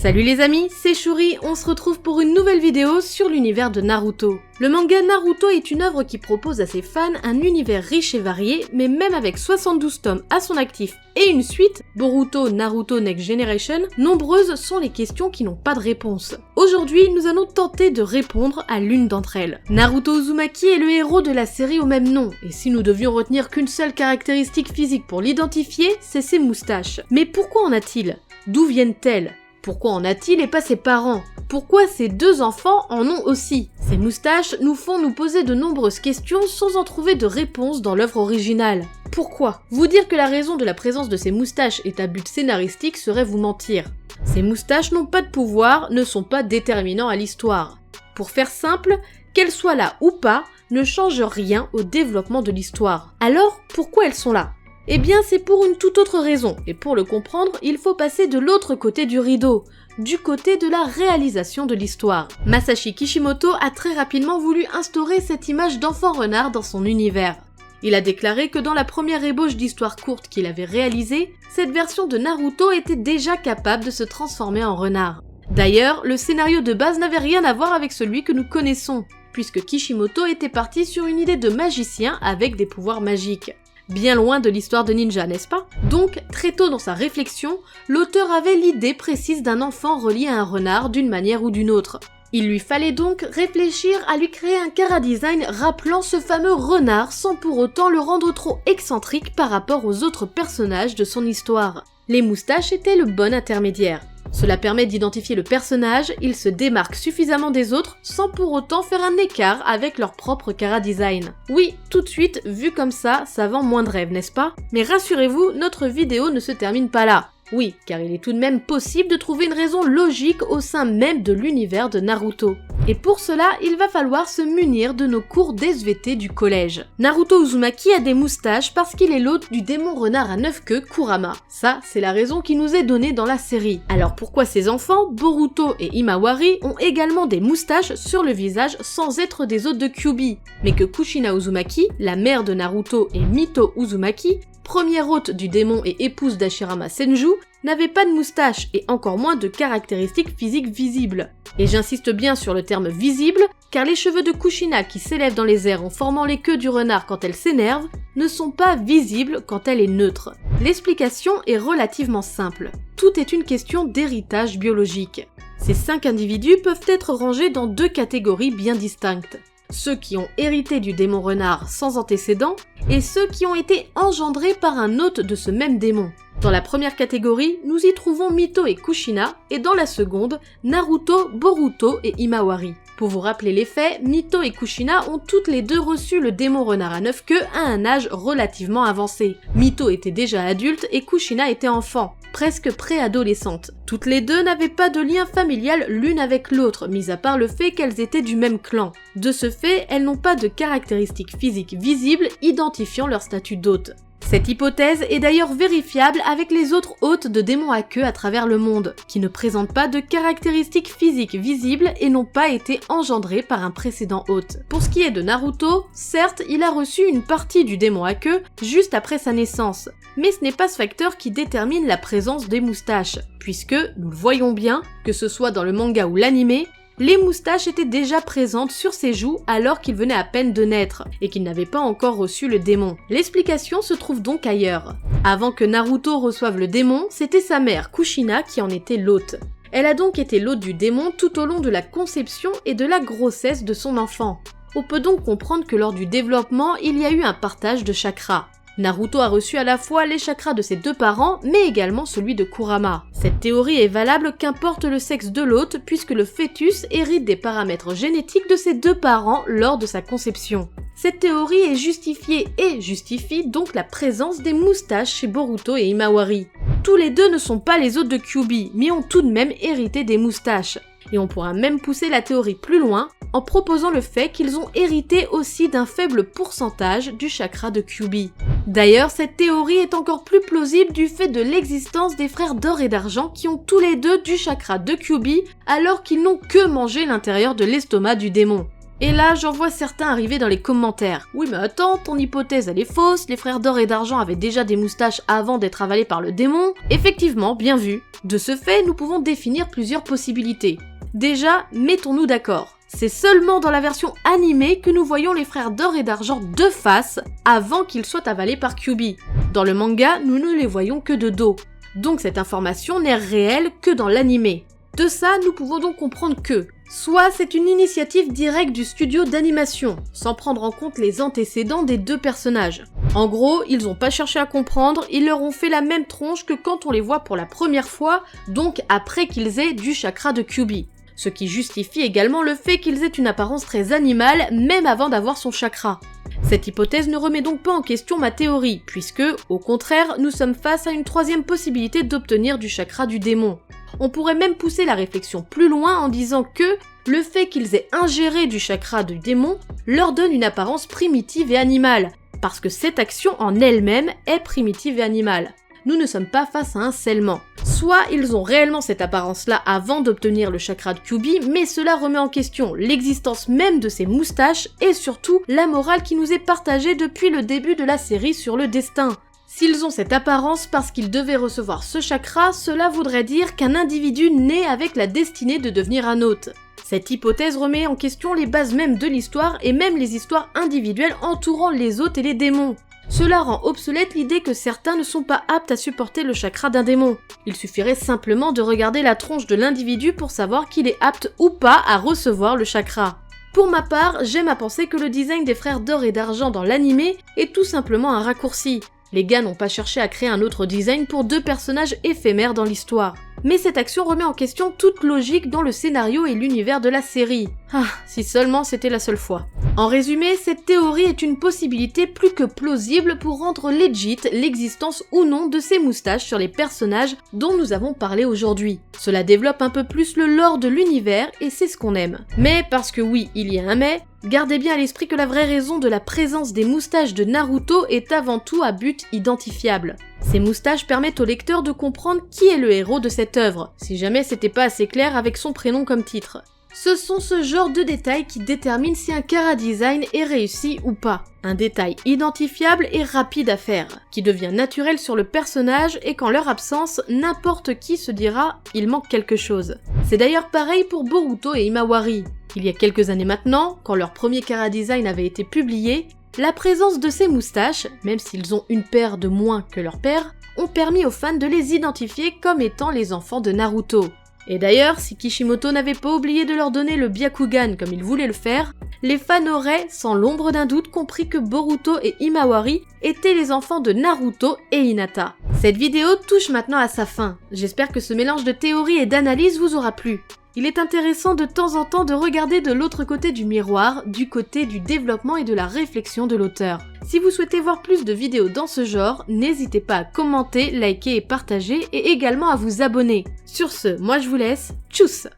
Salut les amis, c'est Shuri, on se retrouve pour une nouvelle vidéo sur l'univers de Naruto. Le manga Naruto est une œuvre qui propose à ses fans un univers riche et varié, mais même avec 72 tomes à son actif et une suite, Boruto Naruto Next Generation, nombreuses sont les questions qui n'ont pas de réponse. Aujourd'hui, nous allons tenter de répondre à l'une d'entre elles. Naruto Uzumaki est le héros de la série au même nom, et si nous devions retenir qu'une seule caractéristique physique pour l'identifier, c'est ses moustaches. Mais pourquoi en a-t-il ? D'où viennent-elles ? Pourquoi en a-t-il et pas ses parents ? Pourquoi ses deux enfants en ont aussi ? Ces moustaches nous font nous poser de nombreuses questions sans en trouver de réponse dans l'œuvre originale. Pourquoi ? Vous dire que la raison de la présence de ces moustaches est à but scénaristique serait vous mentir. Ces moustaches n'ont pas de pouvoir, ne sont pas déterminants à l'histoire. Pour faire simple, qu'elles soient là ou pas, ne changent rien au développement de l'histoire. Alors, pourquoi elles sont là ? Eh bien, c'est pour une toute autre raison, et pour le comprendre, il faut passer de l'autre côté du rideau, du côté de la réalisation de l'histoire. Masashi Kishimoto a très rapidement voulu instaurer cette image d'enfant renard dans son univers. Il a déclaré que dans la première ébauche d'histoire courte qu'il avait réalisée, cette version de Naruto était déjà capable de se transformer en renard. D'ailleurs, le scénario de base n'avait rien à voir avec celui que nous connaissons, puisque Kishimoto était parti sur une idée de magicien avec des pouvoirs magiques. Bien loin de l'histoire de ninja, n'est-ce pas ? Donc, très tôt dans sa réflexion, l'auteur avait l'idée précise d'un enfant relié à un renard d'une manière ou d'une autre. Il lui fallait donc réfléchir à lui créer un chara-design rappelant ce fameux renard sans pour autant le rendre trop excentrique par rapport aux autres personnages de son histoire. Les moustaches étaient le bon intermédiaire. Cela permet d'identifier le personnage, il se démarque suffisamment des autres sans pour autant faire un écart avec leur propre chara-design. Oui, tout de suite, vu comme ça vend moins de rêves, n'est-ce pas ? Mais rassurez-vous, notre vidéo ne se termine pas là. Oui, car il est tout de même possible de trouver une raison logique au sein même de l'univers de Naruto. Et pour cela, il va falloir se munir de nos cours d'SVT du collège. Naruto Uzumaki a des moustaches parce qu'il est l'hôte du démon renard à 9 queues Kurama. Ça, c'est la raison qui nous est donnée dans la série. Alors pourquoi ses enfants, Boruto et Himawari, ont également des moustaches sur le visage sans être des hôtes de Kyuubi, mais que Kushina Uzumaki, la mère de Naruto, et Mito Uzumaki, première hôte du démon et épouse d'Hashirama Senju, n'avait pas de moustache et encore moins de caractéristiques physiques visibles. Et j'insiste bien sur le terme visible, car les cheveux de Kushina qui s'élèvent dans les airs en formant les queues du renard quand elle s'énerve ne sont pas visibles quand elle est neutre. L'explication est relativement simple. Tout est une question d'héritage biologique. Ces 5 individus peuvent être rangés dans 2 catégories bien distinctes. Ceux qui ont hérité du démon renard sans antécédent, et ceux qui ont été engendrés par un hôte de ce même démon. Dans la première catégorie, nous y trouvons Mito et Kushina, et dans la seconde, Naruto, Boruto et Himawari. Pour vous rappeler les faits, Mito et Kushina ont toutes les deux reçu le démon renard à 9 queues à un âge relativement avancé. Mito était déjà adulte et Kushina était enfant, presque préadolescente. Toutes les deux n'avaient pas de lien familial l'une avec l'autre, mis à part le fait qu'elles étaient du même clan. De ce fait, elles n'ont pas de caractéristiques physiques visibles identifiant leur statut d'hôte. Cette hypothèse est d'ailleurs vérifiable avec les autres hôtes de démons à queue à travers le monde, qui ne présentent pas de caractéristiques physiques visibles et n'ont pas été engendrés par un précédent hôte. Pour ce qui est de Naruto, certes, il a reçu une partie du démon à queue juste après sa naissance, mais ce n'est pas ce facteur qui détermine la présence des moustaches, puisque, nous le voyons bien, que ce soit dans le manga ou l'anime, les moustaches étaient déjà présentes sur ses joues alors qu'il venait à peine de naître, et qu'il n'avait pas encore reçu le démon. L'explication se trouve donc ailleurs. Avant que Naruto reçoive le démon, c'était sa mère, Kushina, qui en était l'hôte. Elle a donc été l'hôte du démon tout au long de la conception et de la grossesse de son enfant. On peut donc comprendre que lors du développement, il y a eu un partage de chakras. Naruto a reçu à la fois les chakras de ses 2 parents, mais également celui de Kurama. Cette théorie est valable qu'importe le sexe de l'hôte, puisque le fœtus hérite des paramètres génétiques de ses 2 parents lors de sa conception. Cette théorie est justifiée et justifie donc la présence des moustaches chez Boruto et Himawari. Tous les deux ne sont pas les hôtes de Kyuubi, mais ont tout de même hérité des moustaches. Et on pourra même pousser la théorie plus loin, en proposant le fait qu'ils ont hérité aussi d'un faible pourcentage du chakra de Kyuubi. D'ailleurs, cette théorie est encore plus plausible du fait de l'existence des frères d'or et d'argent qui ont tous les deux du chakra de Kyuubi alors qu'ils n'ont que mangé l'intérieur de l'estomac du démon. Et là, j'en vois certains arriver dans les commentaires. Oui mais attends, ton hypothèse elle est fausse, les frères d'or et d'argent avaient déjà des moustaches avant d'être avalés par le démon. Effectivement, bien vu. De ce fait, nous pouvons définir plusieurs possibilités. Déjà, mettons-nous d'accord. C'est seulement dans la version animée que nous voyons les frères d'or et d'argent de face avant qu'ils soient avalés par Kyuubi. Dans le manga, nous ne les voyons que de dos. Donc cette information n'est réelle que dans l'animé. De ça, nous pouvons donc comprendre que soit c'est une initiative directe du studio d'animation, sans prendre en compte les antécédents des deux personnages. En gros, ils n'ont pas cherché à comprendre, ils leur ont fait la même tronche que quand on les voit pour la première fois, donc après qu'ils aient du chakra de Kyuubi. Ce qui justifie également le fait qu'ils aient une apparence très animale, même avant d'avoir son chakra. Cette hypothèse ne remet donc pas en question ma théorie, puisque, au contraire, nous sommes face à une troisième possibilité d'obtenir du chakra du démon. On pourrait même pousser la réflexion plus loin en disant que le fait qu'ils aient ingéré du chakra du démon leur donne une apparence primitive et animale, parce que cette action en elle-même est primitive et animale. Nous ne sommes pas face à un scellement. Soit ils ont réellement cette apparence-là avant d'obtenir le chakra de Kyuubi, mais cela remet en question l'existence même de ces moustaches et surtout la morale qui nous est partagée depuis le début de la série sur le destin. S'ils ont cette apparence parce qu'ils devaient recevoir ce chakra, cela voudrait dire qu'un individu naît avec la destinée de devenir un hôte. Cette hypothèse remet en question les bases même de l'histoire et même les histoires individuelles entourant les hôtes et les démons. Cela rend obsolète l'idée que certains ne sont pas aptes à supporter le chakra d'un démon. Il suffirait simplement de regarder la tronche de l'individu pour savoir qu'il est apte ou pas à recevoir le chakra. Pour ma part, j'aime à penser que le design des frères d'or et d'argent dans l'animé est tout simplement un raccourci. Les gars n'ont pas cherché à créer un autre design pour deux personnages éphémères dans l'histoire. Mais cette action remet en question toute logique dans le scénario et l'univers de la série. Ah, si seulement c'était la seule fois. En résumé, cette théorie est une possibilité plus que plausible pour rendre legit l'existence ou non de ces moustaches sur les personnages dont nous avons parlé aujourd'hui. Cela développe un peu plus le lore de l'univers et c'est ce qu'on aime. Mais parce que oui, il y a un mais, gardez bien à l'esprit que la vraie raison de la présence des moustaches de Naruto est avant tout à but identifiable. Ces moustaches permettent au lecteur de comprendre qui est le héros de cette œuvre, si jamais c'était pas assez clair avec son prénom comme titre. Ce sont ce genre de détails qui déterminent si un chara-design est réussi ou pas. Un détail identifiable et rapide à faire, qui devient naturel sur le personnage et qu'en leur absence, n'importe qui se dira « il manque quelque chose ». C'est d'ailleurs pareil pour Boruto et Himawari. Il y a quelques années maintenant, quand leur premier chara-design avait été publié, la présence de ces moustaches, même s'ils ont une paire de moins que leur père, ont permis aux fans de les identifier comme étant les enfants de Naruto. Et d'ailleurs, si Kishimoto n'avait pas oublié de leur donner le Byakugan comme il voulait le faire, les fans auraient, sans l'ombre d'un doute, compris que Boruto et Himawari étaient les enfants de Naruto et Hinata. Cette vidéo touche maintenant à sa fin. J'espère que ce mélange de théorie et d'analyse vous aura plu. Il est intéressant de temps en temps de regarder de l'autre côté du miroir, du côté du développement et de la réflexion de l'auteur. Si vous souhaitez voir plus de vidéos dans ce genre, n'hésitez pas à commenter, liker et partager et également à vous abonner. Sur ce, moi je vous laisse, tchuss!